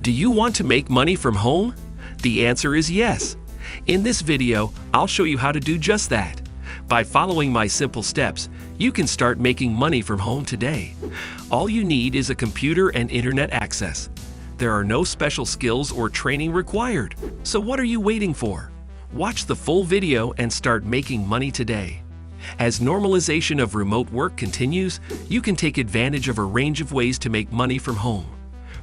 Do you want to make money from home? The answer is yes. In this video, I'll show you how to do just that. By following my simple steps, you can start making money from home today. All you need is a computer and internet access. There are no special skills or training required. So what are you waiting for? Watch the full video and start making money today. As normalization of remote work continues, you can take advantage of a range of ways to make money from home.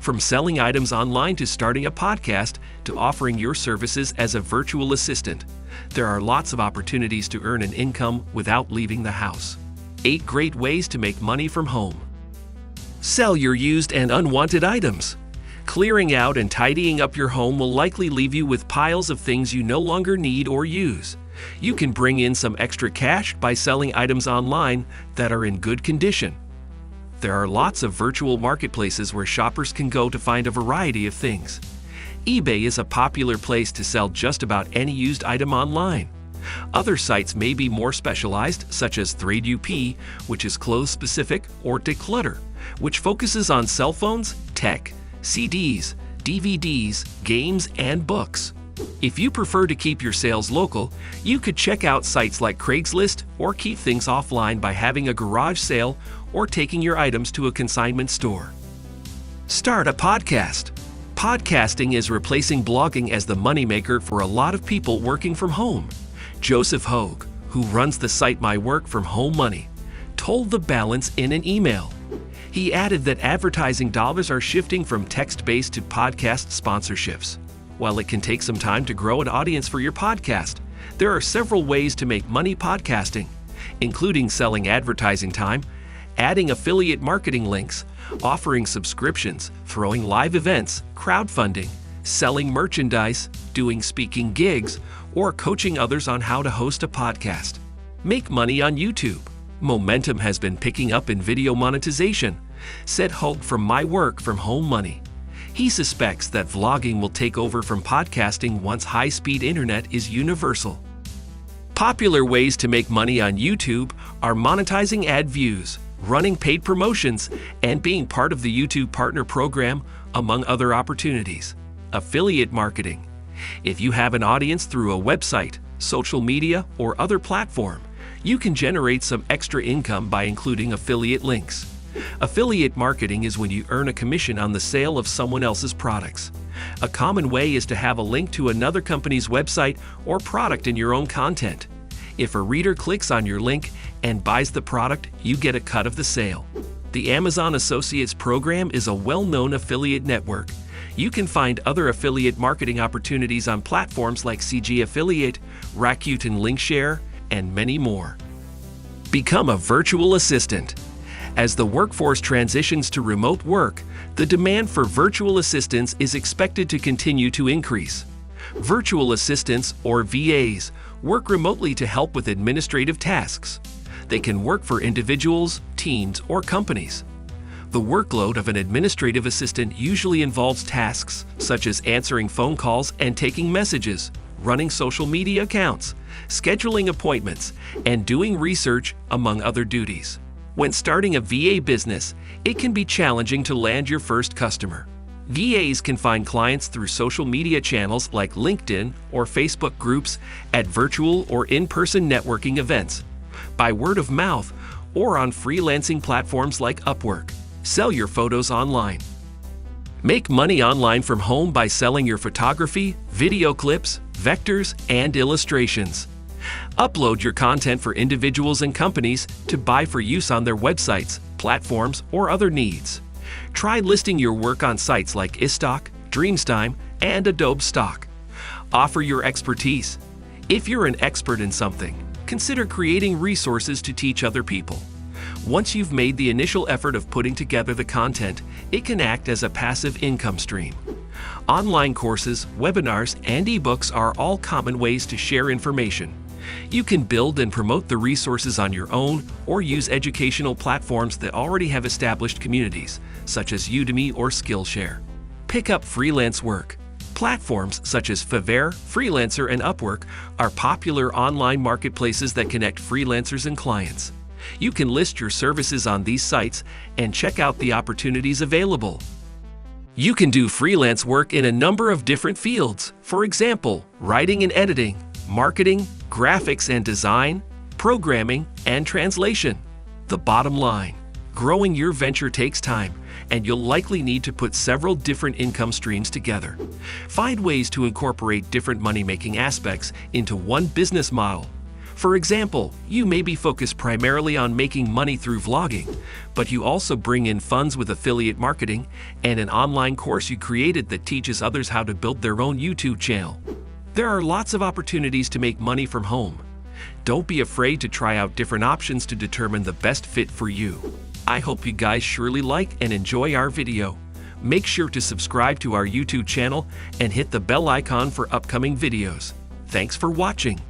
From selling items online to starting a podcast to offering your services as a virtual assistant, there are lots of opportunities to earn an income without leaving the house. 8 great ways to make money from home. Sell your used and unwanted items. Clearing out and tidying up your home will likely leave you with piles of things you no longer need or use. You can bring in some extra cash by selling items online that are in good condition. There are lots of virtual marketplaces where shoppers can go to find a variety of things. eBay is a popular place to sell just about any used item online. Other sites may be more specialized, such as ThreadUp, which is clothes-specific, or Declutter, which focuses on cell phones, tech, CDs, DVDs, games, and books. If you prefer to keep your sales local, you could check out sites like Craigslist or keep things offline by having a garage sale or taking your items to a consignment store. Start a podcast. Podcasting is replacing blogging as the moneymaker for a lot of people working from home. Joseph Hogue, who runs the site My Work From Home Money, told The Balance in an email. He added that advertising dollars are shifting from text-based to podcast sponsorships. While it can take some time to grow an audience for your podcast, there are several ways to make money podcasting, including selling advertising time, adding affiliate marketing links, offering subscriptions, throwing live events, crowdfunding, selling merchandise, doing speaking gigs, or coaching others on how to host a podcast. Make money on YouTube. Momentum has been picking up in video monetization, said Hogue from My Work From Home Money. He suspects that vlogging will take over from podcasting once high-speed internet is universal. Popular ways to make money on YouTube are monetizing ad views, running paid promotions, and being part of the YouTube Partner Program, among other opportunities. Affiliate marketing. If you have an audience through a website, social media, or other platform, you can generate some extra income by including affiliate links. Affiliate marketing is when you earn a commission on the sale of someone else's products. A common way is to have a link to another company's website or product in your own content. If a reader clicks on your link and buys the product, you get a cut of the sale. The Amazon Associates program is a well-known affiliate network. You can find other affiliate marketing opportunities on platforms like CG Affiliate, Rakuten Linkshare, and many more. Become a virtual assistant. As the workforce transitions to remote work, the demand for virtual assistants is expected to continue to increase. Virtual assistants, or VAs, work remotely to help with administrative tasks. They can work for individuals, teams, or companies. The workload of an administrative assistant usually involves tasks such as answering phone calls and taking messages, running social media accounts, scheduling appointments, and doing research, among other duties. When starting a VA business, it can be challenging to land your first customer. VAs can find clients through social media channels like LinkedIn or Facebook groups, at virtual or in-person networking events, by word of mouth, or on freelancing platforms like Upwork. Sell your photos online. Make money online from home by selling your photography, video clips, vectors, and illustrations. Upload your content for individuals and companies to buy for use on their websites, platforms, or other needs. Try listing your work on sites like iStock, Dreamstime, and Adobe Stock. Offer your expertise. If you're an expert in something, consider creating resources to teach other people. Once you've made the initial effort of putting together the content, it can act as a passive income stream. Online courses, webinars, and ebooks are all common ways to share information. You can build and promote the resources on your own or use educational platforms that already have established communities, such as Udemy or Skillshare. Pick up freelance work. Platforms such as Fiverr, Freelancer, and Upwork are popular online marketplaces that connect freelancers and clients. You can list your services on these sites and check out the opportunities available. You can do freelance work in a number of different fields. For example, writing and editing, marketing, graphics and design, programming, and translation. The bottom line: growing your venture takes time, and you'll likely need to put several different income streams together. Find ways to incorporate different money-making aspects into one business model. For example, you may be focused primarily on making money through vlogging, but you also bring in funds with affiliate marketing and an online course you created that teaches others how to build their own YouTube channel. There are lots of opportunities to make money from home. Don't be afraid to try out different options to determine the best fit for you. I hope you guys surely like and enjoy our video. Make sure to subscribe to our YouTube channel and hit the bell icon for upcoming videos. Thanks for watching.